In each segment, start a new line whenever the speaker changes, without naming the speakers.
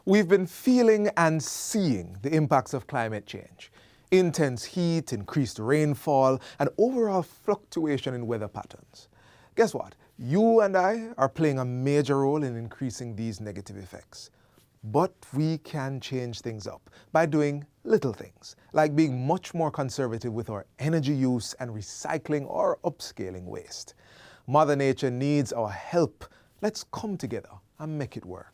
We've been feeling and seeing the impacts of climate change. Intense heat, increased rainfall, and overall fluctuation in weather patterns. Guess what? You and I are playing a major role in increasing these negative effects. But we can change things up by doing little things, like being much more conservative with our energy use and recycling or upscaling waste. Mother Nature needs our help. Let's come together and make it work.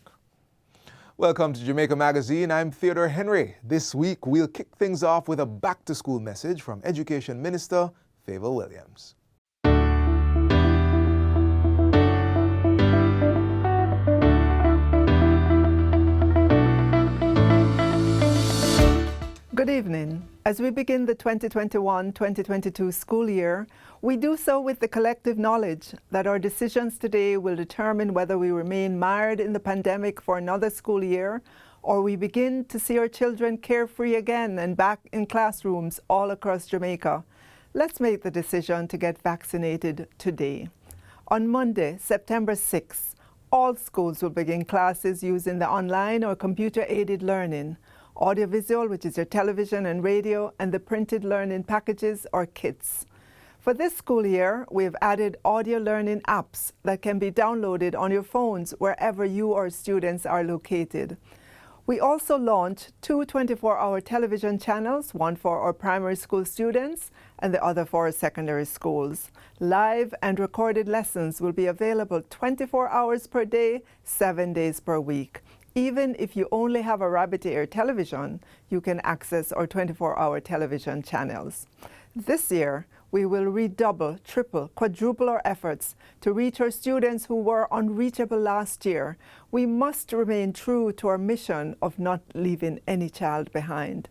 Welcome to Jamaica Magazine. I'm Theodore Henry. This week, we'll kick things off with a back-to-school message from Education Minister Favour Williams.
Good evening. As we begin the 2021-2022 school year, we do so with the collective knowledge that our decisions today will determine whether we remain mired in the pandemic for another school year, or we begin to see our children carefree again and back in classrooms all across Jamaica. Let's make the decision to get vaccinated today. On Monday, September 6th, all schools will begin classes using the online or computer-aided learning. Audiovisual, which is your television and radio, and the printed learning packages or kits. For this school year, we have added audio learning apps that can be downloaded on your phones wherever you or students are located. We also launched two 24-hour television channels, one for our primary school students and the other for our secondary schools. Live and recorded lessons will be available 24 hours per day, 7 days per week. Even if you only have a rabbit ear television, you can access our 24-hour television channels. This year, we will redouble, triple, quadruple our efforts to reach our students who were unreachable last year. We must remain true to our mission of not leaving any child behind.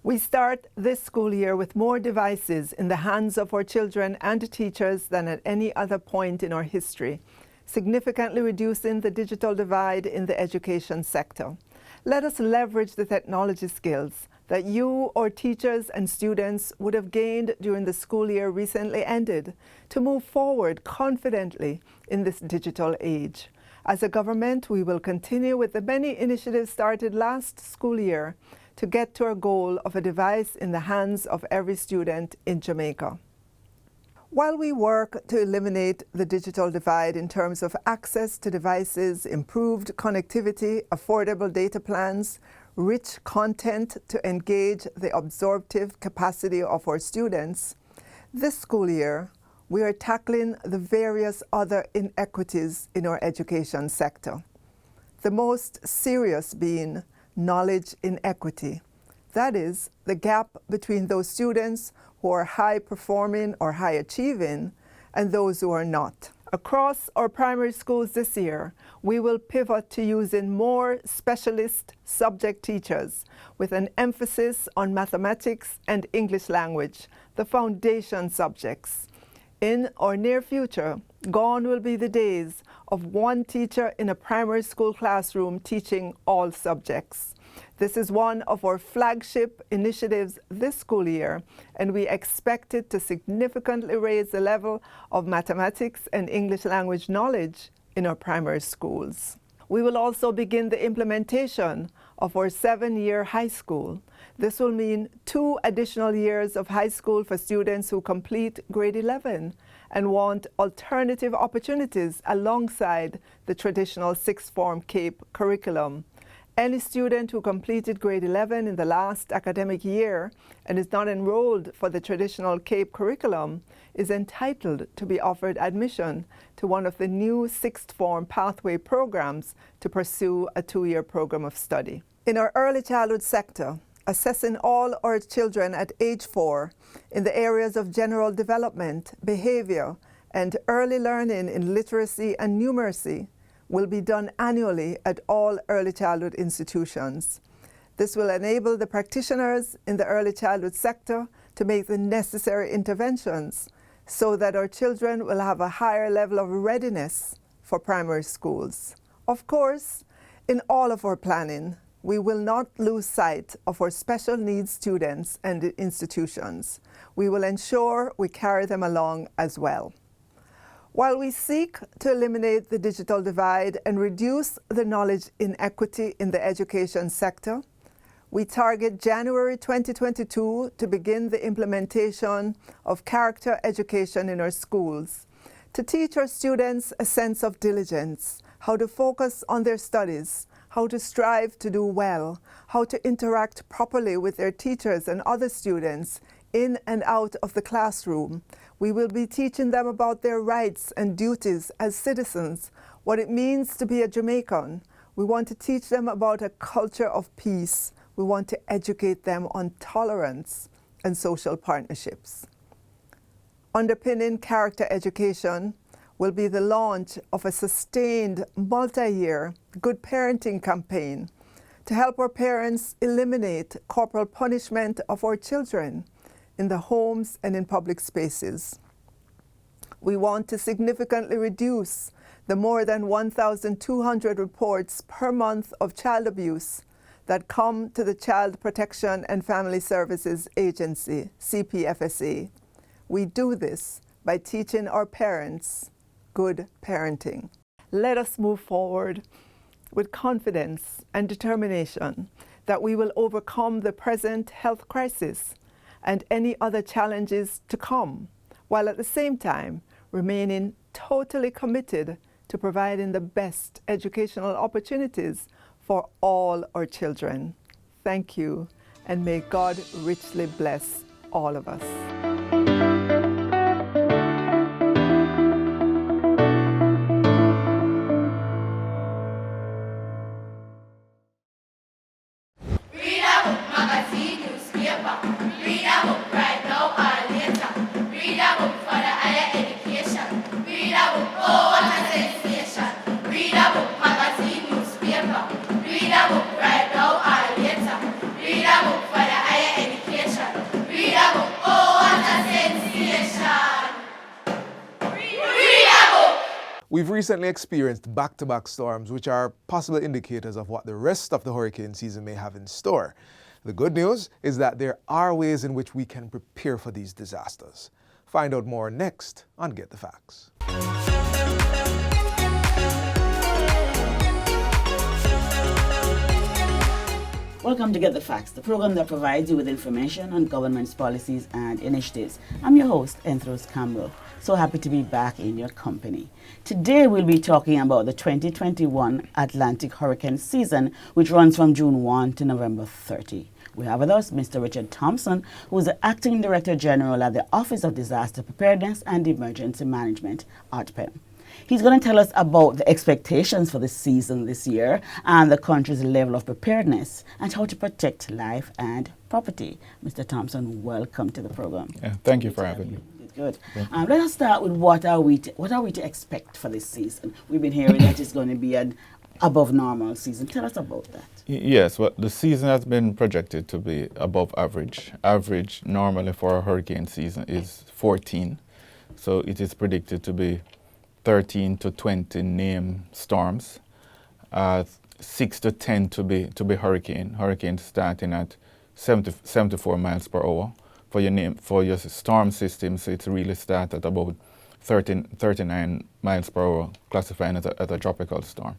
We start this school year with more devices in the hands of our children and teachers than at any other point in our history, significantly reducing the digital divide in the education sector. Let us leverage the technology skills that you, our teachers and students, would have gained during the school year recently ended to move forward confidently in this digital age. As a government, we will continue with the many initiatives started last school year to get to our goal of a device in the hands of every student in Jamaica. While we work to eliminate the digital divide in terms of access to devices, improved connectivity, affordable data plans, rich content to engage the absorptive capacity of our students, this school year, we are tackling the various other inequities in our education sector. The most serious being knowledge inequity. That is, the gap between those students who are high performing or high achieving and those who are not. Across our primary schools this year, we will pivot to using more specialist subject teachers with an emphasis on mathematics and English language, the foundation subjects. In our near future, gone will be the days of one teacher in a primary school classroom teaching all subjects. This is one of our flagship initiatives this school year, and we expect it to significantly raise the level of mathematics and English language knowledge in our primary schools. We will also begin the implementation of our 7-year high school. This will mean 2 additional years of high school for students who complete grade 11 and want alternative opportunities alongside the traditional sixth form CAPE curriculum. Any student who completed grade 11 in the last academic year and is not enrolled for the traditional CAPE curriculum is entitled to be offered admission to one of the new sixth form pathway programs to pursue a 2-year program of study. In our early childhood sector, assessing all our children at age 4 in the areas of general development, behavior, and early learning in literacy and numeracy will be done annually at all early childhood institutions. This will enable the practitioners in the early childhood sector to make the necessary interventions so that our children will have a higher level of readiness for primary schools. Of course, in all of our planning, we will not lose sight of our special needs students and institutions. We will ensure we carry them along as well. While we seek to eliminate the digital divide and reduce the knowledge inequity in the education sector, we target January 2022 to begin the implementation of character education in our schools, to teach our students a sense of diligence, how to focus on their studies, how to strive to do well, how to interact properly with their teachers and other students in and out of the classroom. We will be teaching them about their rights and duties as citizens, what it means to be a Jamaican. We want to teach them about a culture of peace. We want to educate them on tolerance and social partnerships. Underpinning character education will be the launch of a sustained multi-year good parenting campaign to help our parents eliminate corporal punishment of our children in the homes and in public spaces. We want to significantly reduce the more than 1,200 reports per month of child abuse that come to the Child Protection and Family Services Agency, CPFSA. We do this by teaching our parents good parenting. Let us move forward with confidence and determination that we will overcome the present health crisis and any other challenges to come, while at the same time remaining totally committed to providing the best educational opportunities for all our children. Thank you, and may God richly bless all of us.
Read a book, magazine, newspaper. Read a book right now or later. Read a book for the higher education. Read a book, oh what a sensation. Read a book, magazine, newspaper. Read a book right now or later. Read a book for the higher education. Read a book, oh what a sensation. Read a book.
We've recently experienced back-to-back storms, which are possible indicators of what the rest of the hurricane season may have in store. The good news is that there are ways in which we can prepare for these disasters. Find out more next on Get the Facts.
Welcome to Get the Facts, the program that provides you with information on government's policies and initiatives. I'm your host, Enthros Campbell. So happy to be back in your company. Today we'll be talking about the 2021 Atlantic hurricane season, which runs from June 1 to November 30. We have with us Mr. Richard Thompson, who is the Acting Director General at the Office of Disaster Preparedness and Emergency Management, ARTPEM. He's going to tell us about the expectations for the season this year and the country's level of preparedness and how to protect life and property. Mr. Thompson, welcome to the program.
Yeah, thank you for having me.
Good.
Yeah.
Let us start with what are we to expect for this season? We've been hearing that it's going to be an above normal season. Tell us about that.
Yes, well, the season has been projected to be above average. Average normally for a hurricane season is 14. So it is predicted to be 13 to 20 named storms, 6 to 10 to be hurricanes starting at 74 miles per hour. For your storm systems, it really starts at about 39 miles per hour, classifying as a tropical storm.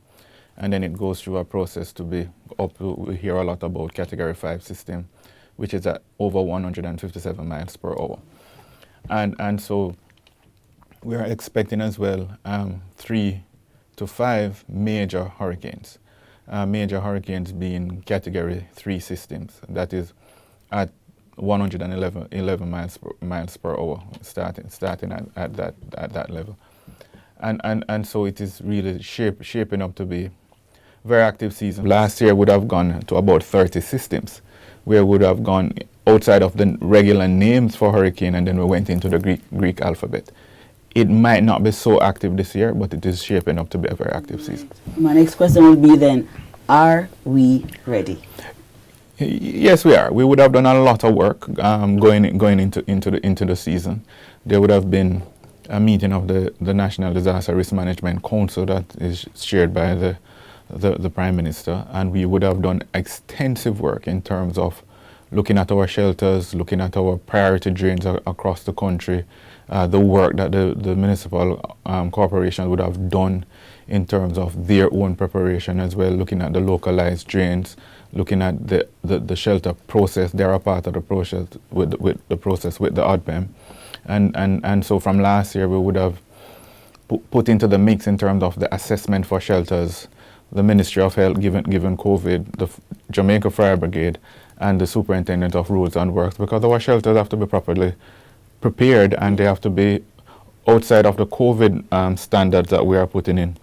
And then it goes through a process to be up to, we hear a lot about Category 5 system, which is at over 157 miles per hour. And so we are expecting as well 3 to 5 major hurricanes. Major hurricanes being Category 3 systems, that is at 111 miles per hour, starting at that level, and so it is really shaping up to be very active season. Last year would have gone to about 30 systems, where would have gone outside of the regular names for hurricane, and then we went into the Greek alphabet. It might not be so active this year, but it is shaping up to be a very active season.
My next question will be then, are we ready?
Yes, we are. We would have done a lot of work going into the season. There would have been a meeting of the National Disaster Risk Management Council that is chaired by the Prime Minister, and we would have done extensive work in terms of looking at our shelters, looking at our priority drains across the country, the work that the municipal corporation would have done in terms of their own preparation as well, looking at the localized drains, looking at the shelter process. They're a part of the process with the ODPEM. And so from last year, we would have put into the mix in terms of the assessment for shelters, the Ministry of Health, given COVID, the Jamaica Fire Brigade, and the Superintendent of Roads and Works, because our shelters have to be properly prepared and they have to be outside of the COVID standards that we are putting in,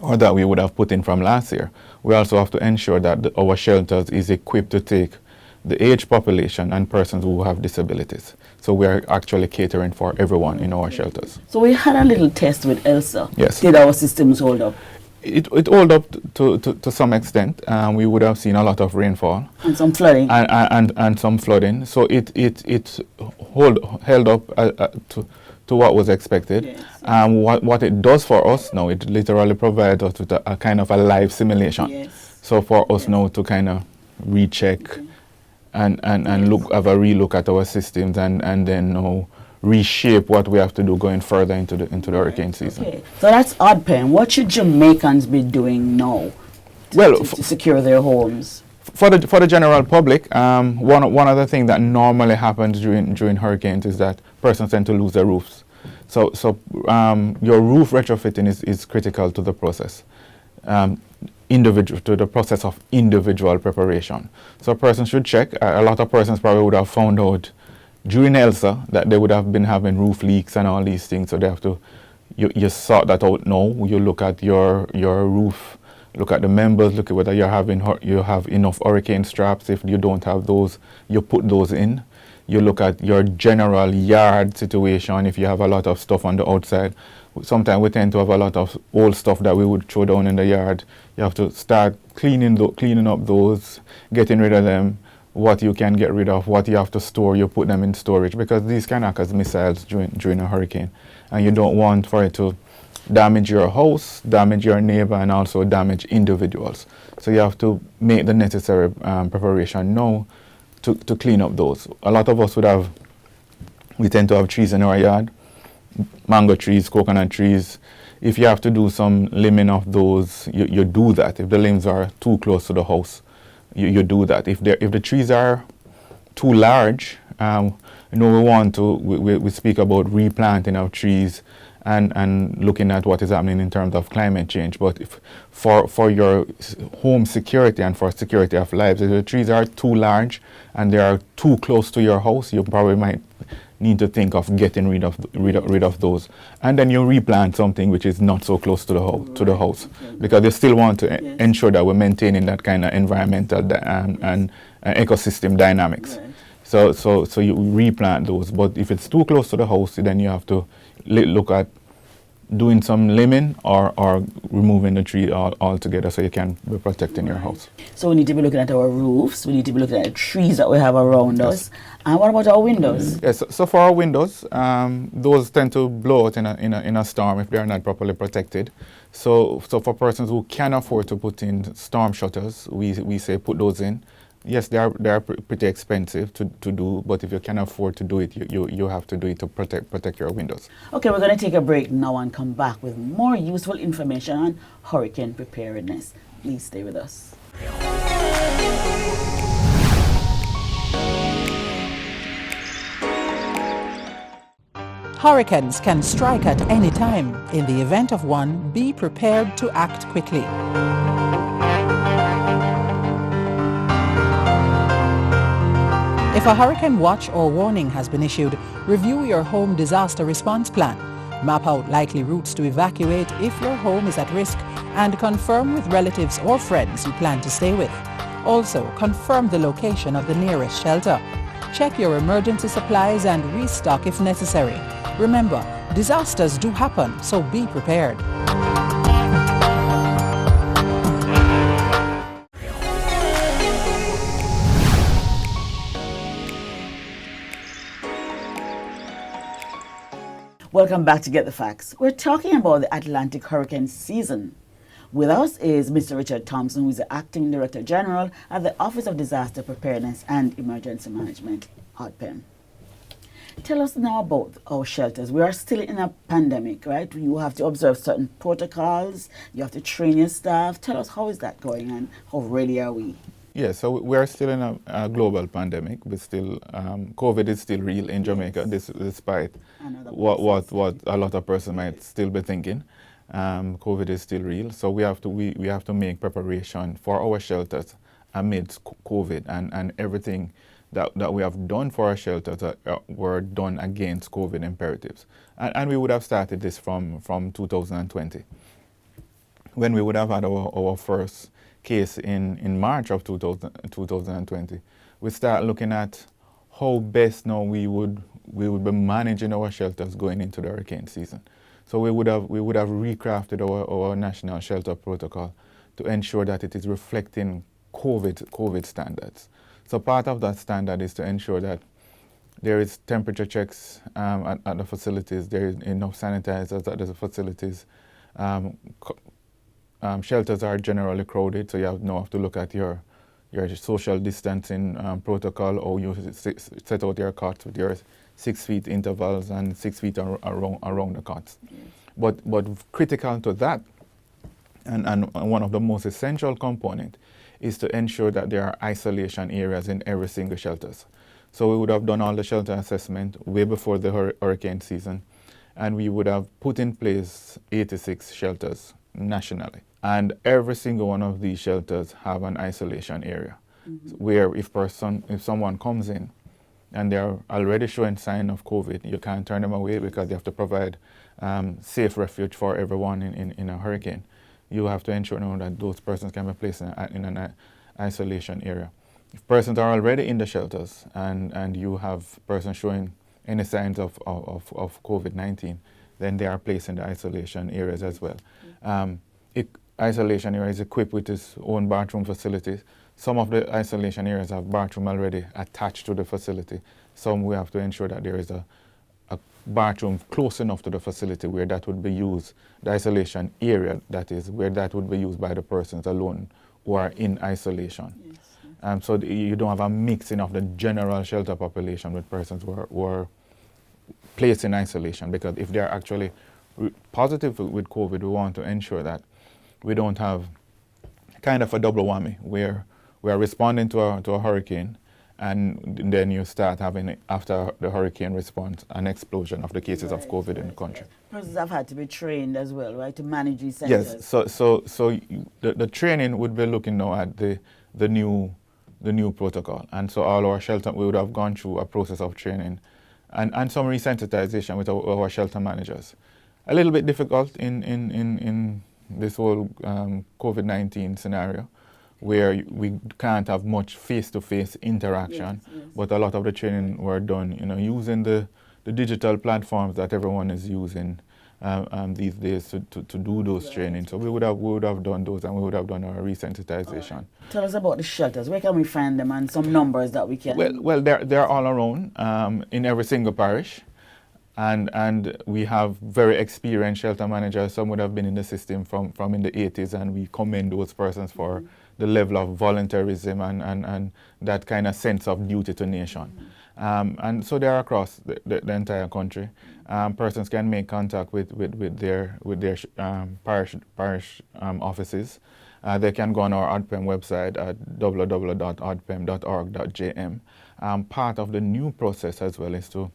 or that we would have put in from last year. We also have to ensure that our shelters is equipped to take the age population and persons who have disabilities. So we are actually catering for everyone in our shelters.
So we had a little test with Elsa.
Yes.
Did our systems hold up?
It hold up to some extent. We would have seen a lot of rainfall.
And some flooding.
And some flooding. So it held up to what was expected.
Yes.
What it does for us now, it literally provides us with a kind of a live simulation.
Yes.
So for us now to kind of recheck and have a relook at our systems and then now reshape what we have to do going further into the hurricane season.
Okay. So that's ODPEM. What should Jamaicans be doing now to secure their homes?
For the general public, one of the things that normally happens during hurricanes is that persons tend to lose their roofs. So your roof retrofitting is critical to the process. To the process of individual preparation. So a person should check. A lot of persons probably would have found out during Elsa that they would have been having roof leaks and all these things. So they have to, you sort that out now. You look at your roof, look at the members, look at whether you have enough hurricane straps. If you don't have those, you put those in. You look at your general yard situation. If you have a lot of stuff on the outside, sometimes we tend to have a lot of old stuff that we would throw down in the yard. You have to start cleaning up those, getting rid of them. What you can get rid of, what you have to store, you put them in storage, because these can act as missiles during a hurricane, and you don't want for it to damage your house, damage your neighbor, and also damage individuals. So you have to make the necessary preparation now to clean up those. A lot of us we tend to have trees in our yard, mango trees, coconut trees. If you have to do some limbing of those, you do that. If the limbs are too close to the house, you do that. If the trees are too large, we speak about replanting of trees and looking at what is happening in terms of climate change. But for your home security and for security of lives, if the trees are too large and they are too close to your house, you probably might need to think of getting rid of those, and then you replant something which is not so close to the house, because you still want to ensure that we're maintaining that kind of environmental and ecosystem dynamics. Right. So you replant those, but if it's too close to the house, then you have to look at doing some limbing or removing the tree altogether, so you can be protecting your house.
So we need to be looking at our roofs, we need to be looking at the trees that we have around us. And what about our windows?
Yes, so for our windows, those tend to blow out in a storm if they are not properly protected. So for persons who can afford to put in storm shutters, we say put those in. Yes, they are pretty expensive to do, but if you can afford to do it, you have to do it to protect your windows. Okay,
we're going to take a break now and come back with more useful information on hurricane preparedness. Please stay with us.
Hurricanes can strike at any time. In the event of one, be prepared to act quickly. If a hurricane watch or warning has been issued, review your home disaster response plan. Map out likely routes to evacuate if your home is at risk, and confirm with relatives or friends you plan to stay with. Also, confirm the location of the nearest shelter. Check your emergency supplies and restock if necessary. Remember, disasters do happen, so be prepared.
Welcome back to Get the Facts. We're talking about the Atlantic hurricane season. With us is Mr. Richard Thompson, who is the Acting Director General at the Office of Disaster Preparedness and Emergency Management, ODPEM. Tell us now about our shelters. We are still in a pandemic, right? You have to observe certain protocols. You have to train your staff. Tell us, how is that going and how ready are we?
Yeah, so we are still in a global pandemic. We still, COVID is still real in Jamaica, despite what a lot of persons might still be thinking. COVID is still real, so we have to make preparation for our shelters amidst COVID, and everything that we have done for our shelters were done against COVID imperatives. And we would have started this from 2020, when we would have had our first case in March of 2020. We start looking at how best now we would be managing our shelters going into the hurricane season. So we would have recrafted our national shelter protocol to ensure that it is reflecting COVID standards. So part of that standard is to ensure that there is temperature checks at the facilities, there is enough sanitizers at the facilities. Shelters are generally crowded, so you now have to look at your social distancing protocol, or you set out your cots with your 6 feet intervals and 6 feet around the cots. Yes. But critical to that, and one of the most essential component, is to ensure that there are isolation areas in every single shelters. So we would have done all the shelter assessment way before the hurricane season, and we would have put in place 86 shelters nationally. And every single one of these shelters have an isolation area, where if someone comes in and they're already showing sign of COVID, you can't turn them away, because you have to provide safe refuge for everyone in a hurricane. You have to ensure now that those persons can be placed in an isolation area. If persons are already in the shelters and you have persons showing any signs of COVID-19, then they are placed in the isolation areas as well. Isolation area is equipped with its own bathroom facilities. Some of the isolation areas have bathroom already attached to the facility. Some we have to ensure that there is a bathroom close enough to the facility where that would be used, the isolation area, that is, where that would be used by the persons alone who are in isolation. Yes. So you don't have a mixing of the general shelter population with persons who are placed in isolation, because if they're actually positive with COVID, we want to ensure that we don't have kind of a double whammy where we are responding to a hurricane, and then you start having, after the hurricane response, an explosion of the cases of COVID in the country.
Persons have had to be trained as well, right, to manage these centers.
Yes, so the training would be looking now at the new protocol, and so all our shelter, we would have gone through a process of training and some resensitization with our shelter managers. A little bit difficult in this whole COVID-19 scenario, where we can't have much face-to-face interaction, yes. But a lot of the training were done, using the digital platforms that everyone is using these days to do those trainings. So we would have done those, and we would have done our resensitization.
Right. Tell us about the shelters. Where can we find them, and some numbers that we can?
Well, they're all around in every single parish. And we have very experienced shelter managers. Some would have been in the system from in the 80s, and we commend those persons for the level of volunteerism and that kind of sense of duty to nation. And so they're across the entire country. Persons can make contact with their parish offices. They can go on our ODPEM website at www.odpem.org.jm. Part of the new process as well is to,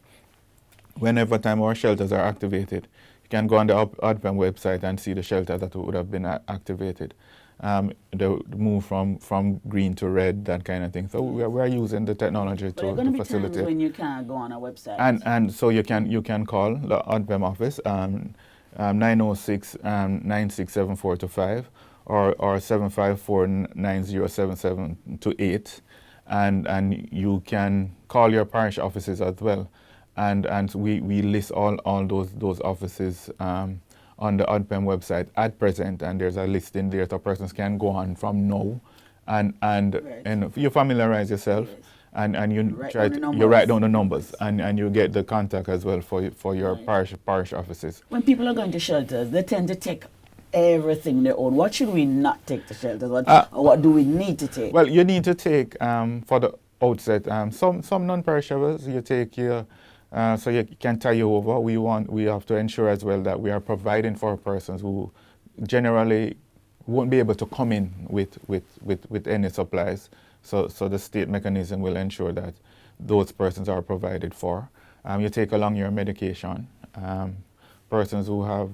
whenever time our shelters are activated, you can go on the ODPEM website and see the shelters that would have been activated. They move from green to red, that kind of thing. So we are using the technology to facilitate.
Times when you can't go on our website.
And so you can call the ODPEM office 906-967425 or 754-907728, and you can call your parish offices as well. And we list all those offices on the ODPEM website at present, and there's a list in there so persons can go on from now, and you familiarize yourself, yes. and you write down the numbers, and you get the contact as well for your parish offices.
When people are going to shelters, they tend to take everything their own. What should we not take to shelters? What do we need to take?
Well, you need to take for the outset some non-perishables. You take your so you can tie you over. We have to ensure as well that we are providing for persons who generally won't be able to come in with any supplies. So the state mechanism will ensure that those persons are provided for. You take along your medication. Persons who have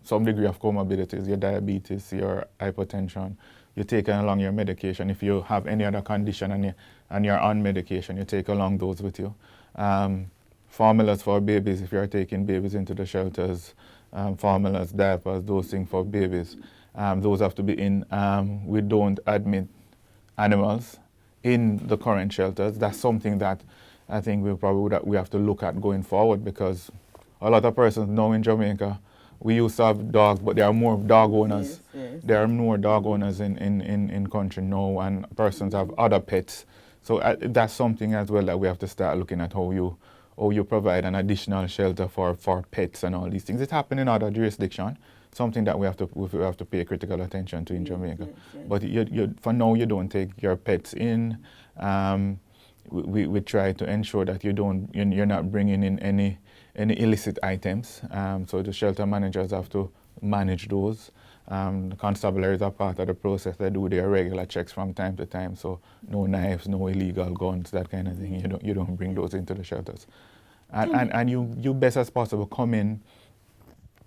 some degree of comorbidities, your diabetes, your hypertension, you're taking along your medication. If you have any other condition and you're on medication, you take along those with you. Formulas for babies, if you're taking babies into the shelters, formulas, diapers, those things for babies, those have to be in. We don't admit animals in the current shelters. That's something that I think we have to look at going forward, because a lot of persons now in Jamaica, we used to have dogs, but there are more dog owners.
Yes.
There are more dog owners in country now, and persons have other pets. So that's something as well that we have to start looking at, how you provide an additional shelter for pets and all these things. It happens in other jurisdictions, something that we have to pay critical attention to in Jamaica.
Yes.
But for now, you don't take your pets in. We try to ensure that you're not bringing in any illicit items. So the shelter managers have to manage those. The constabularies are part of the process. They do their regular checks from time to time. So no knives, no illegal guns, that kind of thing. You don't bring those into the shelters. And you best as possible come in.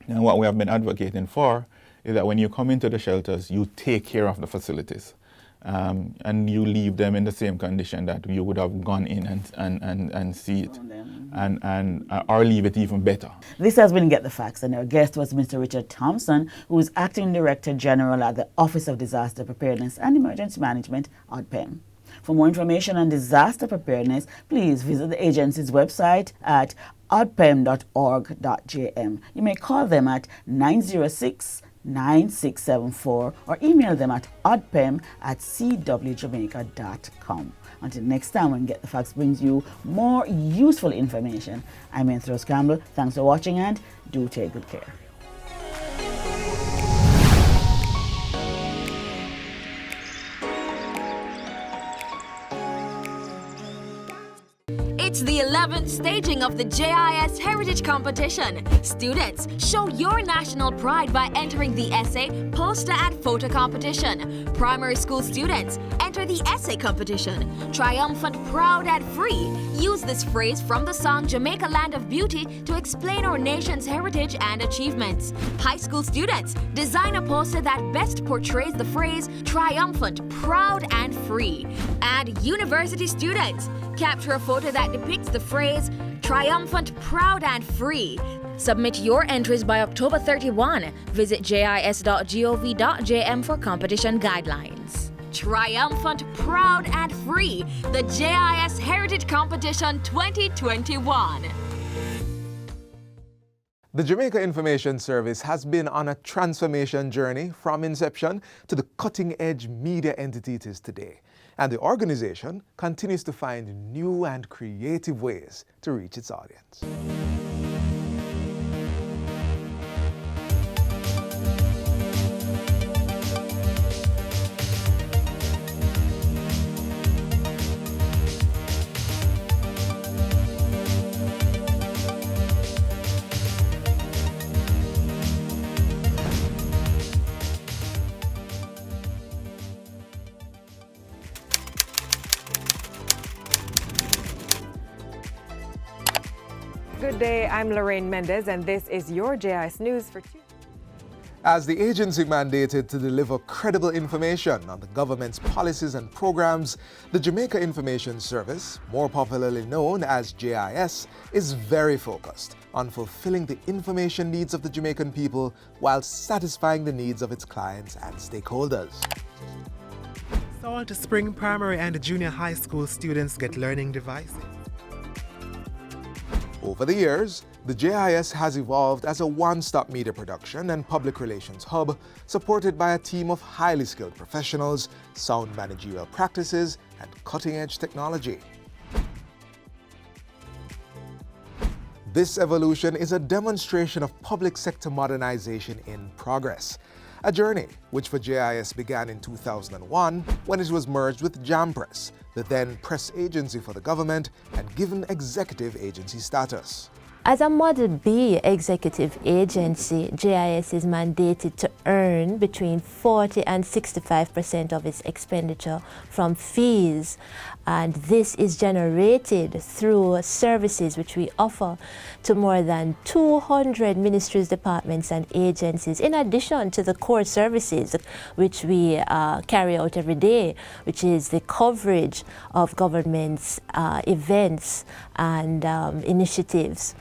And what we have been advocating for is that when you come into the shelters, you take care of the facilities. And you leave them in the same condition that you would have gone in and see it, or leave it even better.
This has been Get the Facts, and our guest was Mr. Richard Thompson, who is Acting Director General at the Office of Disaster Preparedness and Emergency Management, ODPEM. For more information on disaster preparedness, please visit the agency's website at odpem.org.jm. You may call them at 906-9674 or email them at odpem@cwjamaica.com. Until next time, when Get the Facts brings you more useful information, I'm Enthros Campbell. Thanks for watching, and do take good care.
It's the 11th staging of the JIS Heritage Competition. Students, show your national pride by entering the essay, poster and photo competition. Primary school students, enter the essay competition. Triumphant, proud and free. Use this phrase from the song Jamaica Land of Beauty to explain our nation's heritage and achievements. High school students, design a poster that best portrays the phrase triumphant, proud and free. And university students, capture a photo that depicts the phrase triumphant, proud and free. Submit your entries by October 31. Visit jis.gov.jm for competition guidelines. Triumphant, proud and free, the JIS Heritage Competition 2021.
The Jamaica Information Service has been on a transformation journey from inception to the cutting-edge media entity it is today. And the organization continues to find new and creative ways to reach its audience.
Good day, I'm Lorraine Mendez, and this is your JIS News for Tuesday.
As the agency mandated to deliver credible information on the government's policies and programs, the Jamaica Information Service, more popularly known as JIS, is very focused on fulfilling the information needs of the Jamaican people while satisfying the needs of its clients and stakeholders.
Salt Spring Primary and Junior High School students get learning devices.
Over the years, the JIS has evolved as a one-stop media production and public relations hub supported by a team of highly skilled professionals, sound managerial practices, and cutting-edge technology. This evolution is a demonstration of public sector modernization in progress. A journey which for JIS began in 2001 when it was merged with JAMPress, the then press agency for the government, and given executive agency status.
As a Model B executive agency, JIS is mandated to earn between 40 and 65% of its expenditure from fees, and this is generated through services which we offer to more than 200 ministries, departments and agencies, in addition to the core services which we carry out every day, which is the coverage of government's events and initiatives.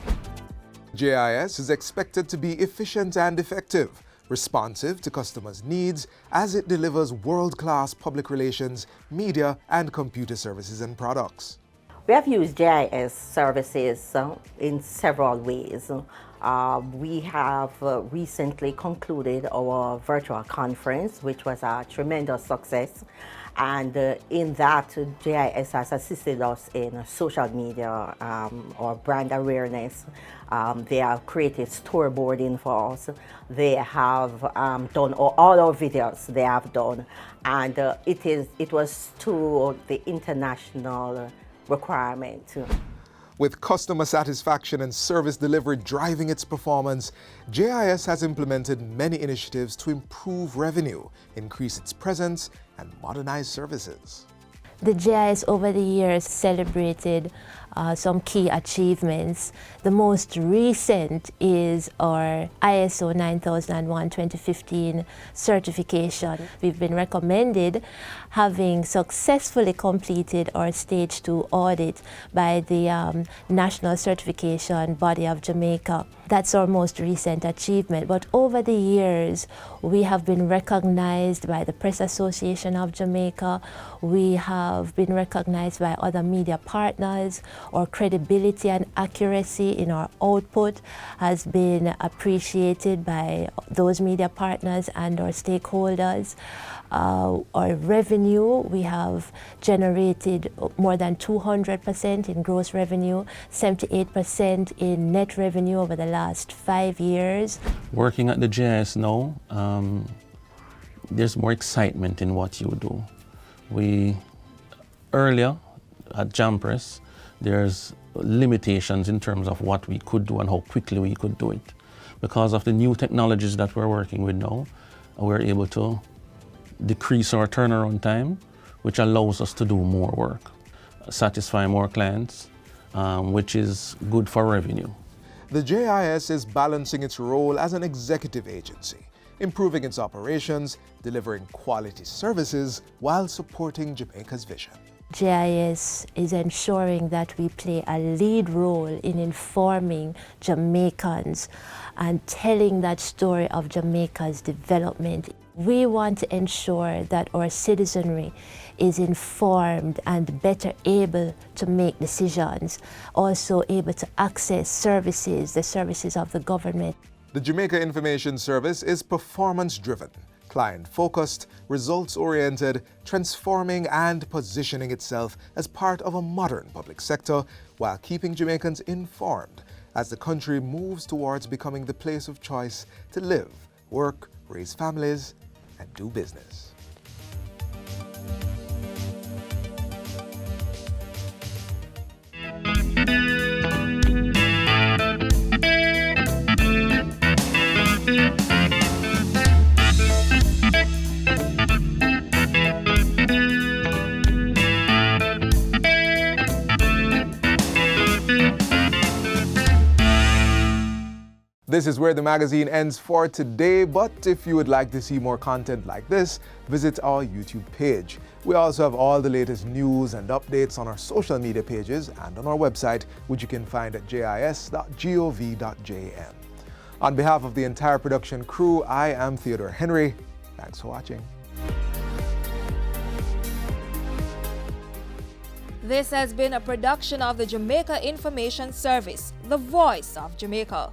JIS is expected to be efficient and effective, responsive to customers' needs as it delivers world-class public relations, media and computer services and products.
We have used JIS services in several ways. We have recently concluded our virtual conference, which was a tremendous success. And in that, JIS has assisted us in social media or brand awareness. They have created storyboarding for us. They have done all our videos they have done. And it was to the international requirement.
With customer satisfaction and service delivery driving its performance, JIS has implemented many initiatives to improve revenue, increase its presence, and modernize services.
The JIS over the years celebrated some key achievements. The most recent is our ISO 9001-2015 certification. We've been recommended, having successfully completed our Stage 2 audit by the National Certification Body of Jamaica. That's our most recent achievement. But over the years, we have been recognized by the Press Association of Jamaica. We have been recognized by other media partners. Our credibility and accuracy in our output has been appreciated by those media partners and our stakeholders. Our revenue, we have generated more than 200% in gross revenue, 78% in net revenue over the last 5 years.
Working at the JIS now, there's more excitement in what you do. Earlier at JAMPress, there's limitations in terms of what we could do and how quickly we could do it. Because of the new technologies that we're working with now, we're able to decrease our turnaround time, which allows us to do more work, satisfy more clients, which is good for revenue.
The JIS is balancing its role as an executive agency, improving its operations, delivering quality services while supporting Jamaica's vision.
JIS is ensuring that we play a lead role in informing Jamaicans and telling that story of Jamaica's development. We want to ensure that our citizenry is informed and better able to make decisions, also able to access services, the services of the government.
The Jamaica Information Service is performance-driven, client-focused, results-oriented, transforming and positioning itself as part of a modern public sector while keeping Jamaicans informed as the country moves towards becoming the place of choice to live, work, raise families, and do business. This is where the magazine ends for today, but if you would like to see more content like this, visit our YouTube page. We also have all the latest news and updates on our social media pages and on our website, which you can find at jis.gov.jm. On behalf of the entire production crew, I am Theodore Henry. Thanks for watching.
This has been a production of the Jamaica Information Service, the voice of Jamaica.